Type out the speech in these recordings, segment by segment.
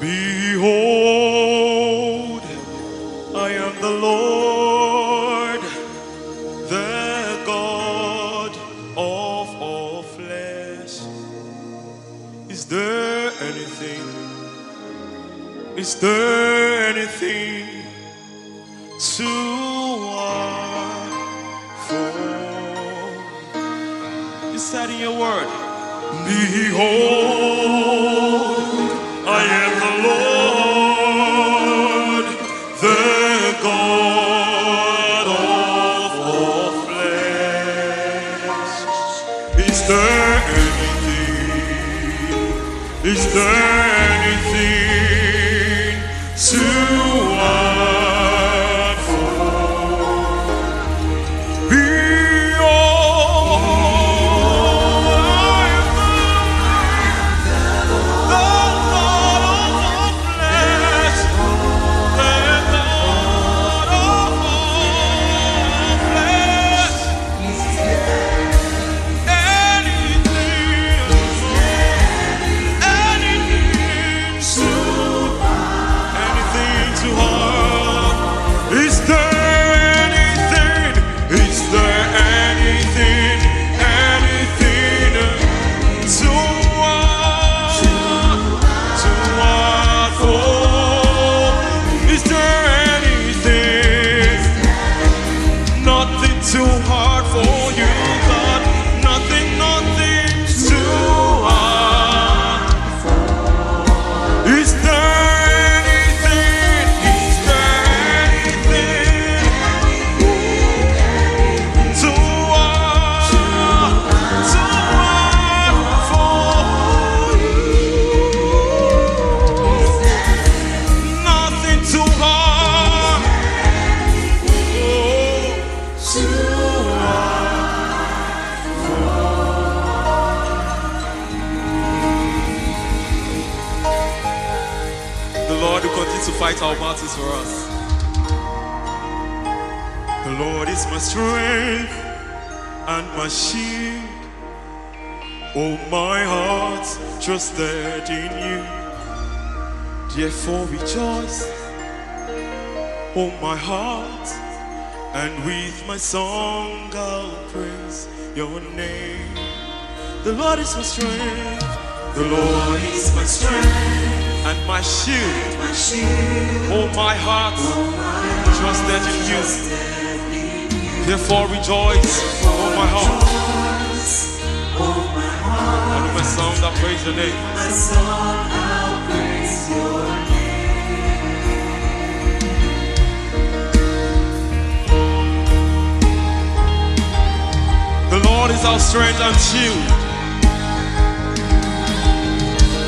Behold, I am the Lord, the God of all flesh. Is there anything too hard for? You said in your word, behold, I am the Lord, the God of all flesh. Is there anything too hard for? Fight our battles for us. The Lord is my strength and my shield. Oh, my heart trusted in you. Therefore rejoice, oh my heart, and with my song I'll praise your name. The Lord is my strength. The Lord is my strength and my shield. Oh, my heart trusted in you. Therefore rejoice, oh my heart. And with my song I'll praise your name. The Lord is our strength and shield.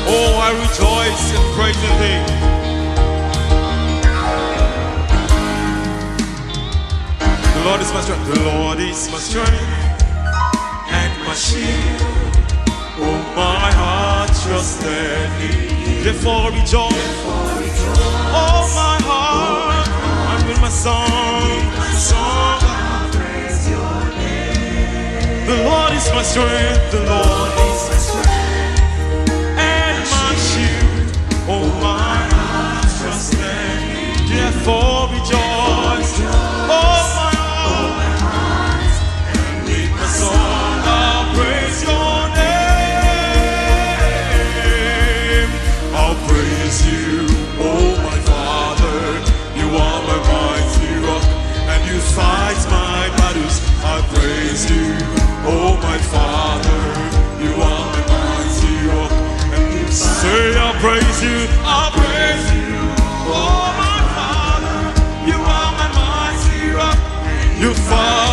Oh, I rejoice in praising Him. The Lord is my strength. The Lord is my strength and my shield. Oh, my heart trusted Him. Therefore rejoice. Oh, my heart, and with my song I'll praise your name. The Lord is my strength. The Lord is my strength. Oh, my heart trusted Him. Therefore rejoice. Oh, my heart, and with my song I'll praise your name. I'll praise you, oh my Father. You are my mighty rock, and you fight my battles. I praise you, oh my Father. You are my mighty rock. Say I'll praise you, I'll praise you, oh my Father. You are my mighty rock. You fight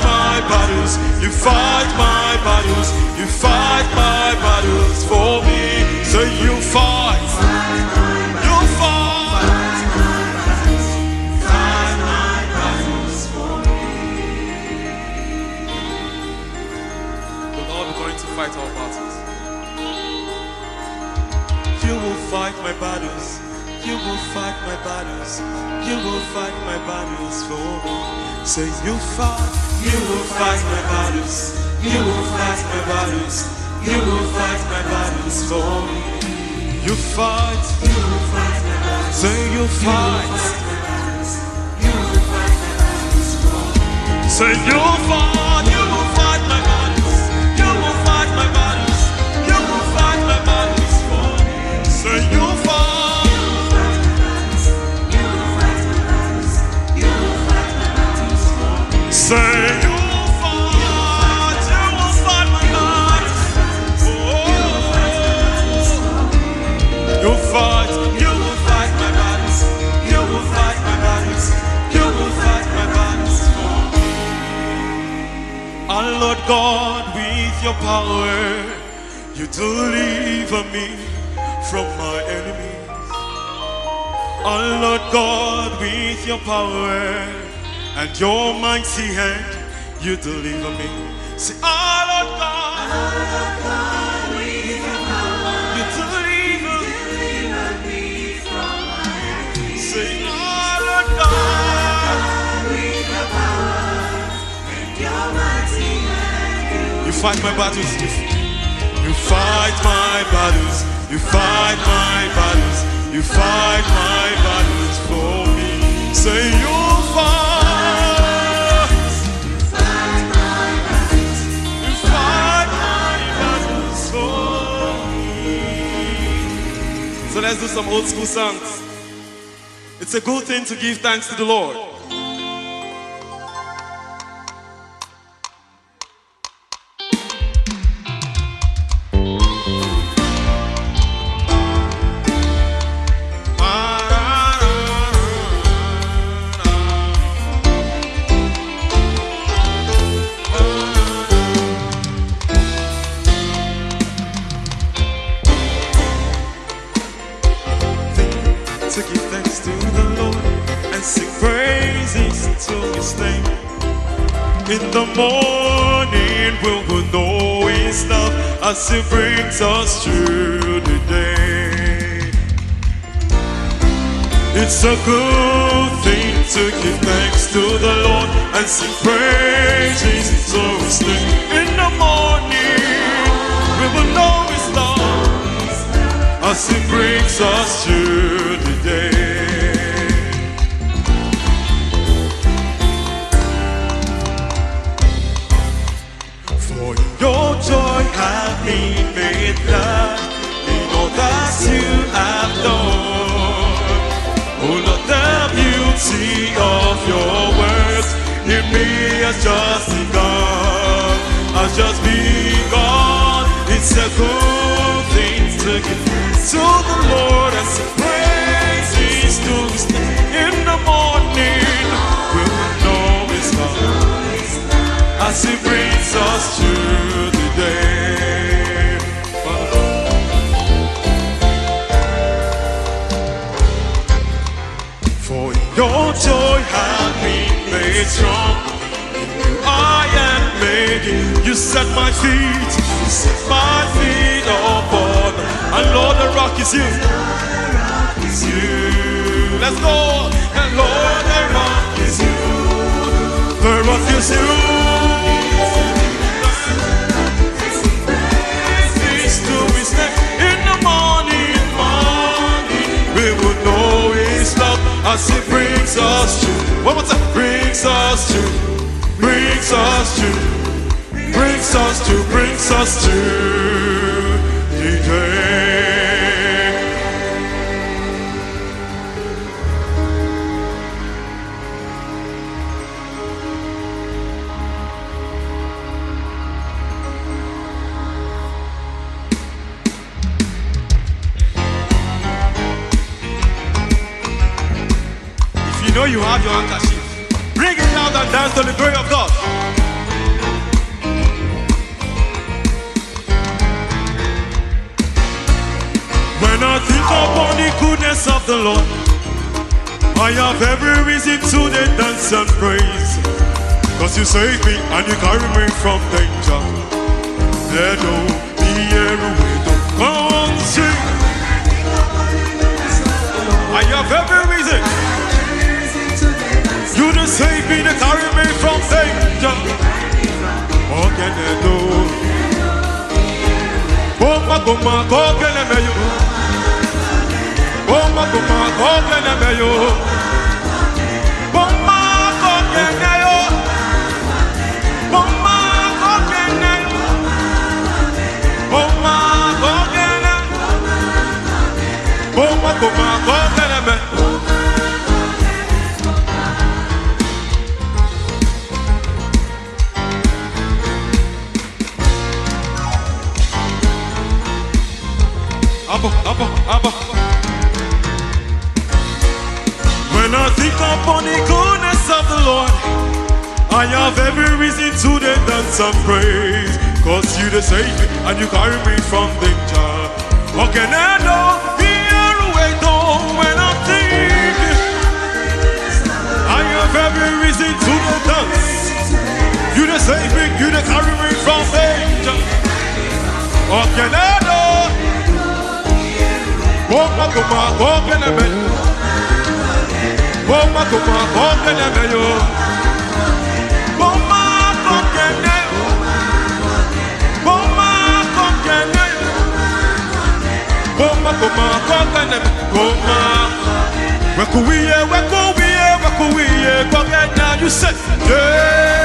my battles. You fight my battles. You fight my battles for me. Say you fight. You fight my battles for me. The Lord is going to fight our battles. You will fight my battles. You will fight my battles. You will fight my battles for me. Say you fight. You will fight my battles. You will fight my battles. You will fight my battles for me. You fight. Say you fight. Say you fight. You will fight my battles. You will fight my battles. You will fight my battles for me. Say you fight. You will fight my battles. You will fight my battles for me. Say you fight. You will fight my battles. You fight. You will fight my battles. You will fight my battles. You will fight my battles for me. Our Lord God, with your power, you deliver me from my enemies. Our Lord God, with your power and your mighty hand, you deliver me. Say, our Lord God, with your power, you deliver me from my enemies. Say, our Lord God, with your power and your mighty hand, you fight my battles. You fight my battles. You fight my battles. You fight my battles for me. Say you fight. You fight my battles. You fight my battles for me. So let's do some old school songs. It's a good thing to give thanks to the Lord. To give thanks to the Lord and sing praises to His name. In the morning we will know His love as He brings us through the day. It's a good thing to give thanks to the Lord and sing praises to His name. In the morning we will know His love as He brings us through the day. For your joy hath been made glad in all that you have done. Oh Lord, the beauty of your works in me has just begun. Has just begun. It's a good thing to give to the Lord and sing praises to His name. In the morning we will know His love as He brings us through the day. For your joy hath been made strong. In you I am making. You set my feet. You set my feet upon. And Lord, the rock is you. Let's go. And Lord, the rock is you. The rock is you. Praise to His name. In the morning, we will know His love as He brings us through. One more time. Brings us through. Brings us through. Brings us through. Brings us through the day. If you know you have your handkerchief, bring it out and dance to the glory of God. When I think upon the goodness of the Lord, I have every reason to dance and praise. Cause you saved me and you carry me from danger. Come on, sing. I have every reason. You just saved me to carry me from danger. What can I do? Boma boma kokene meyo. Boma kokene yo. Boma kokene yo. Boma kokene. Boma boma kokene me. Abba. When I think upon the goodness of the Lord, I have every reason to dance and praise. Cause you the save me and you carry me from danger. What can I do? Fear away though when I'm thinking. I have every reason to dance. You the save me, you the carry me from danger. What can I do? Boma boma kokene me. Boma boma kokene me yo. Boma kokene. Boma kokene. Boma boma kokene me. Boma. Wekuwiye kokene. You say yeah.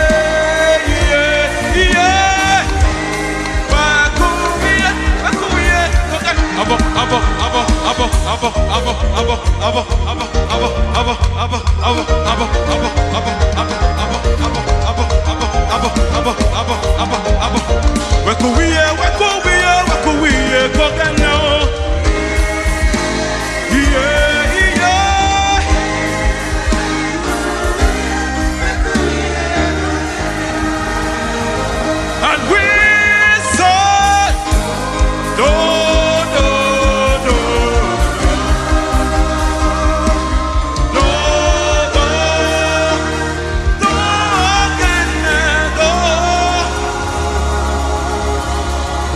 And we said,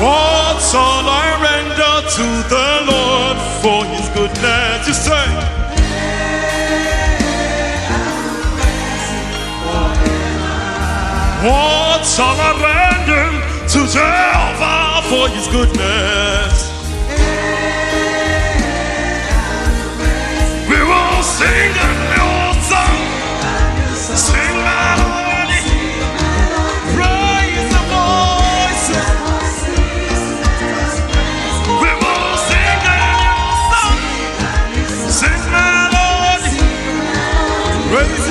what shall I render to the Lord for his goodness? You say, what shall I render to Jehovah for his goodness? We will sing a new song. Sing melody. Praise the voices. We will sing a new song. Sing melody. Praise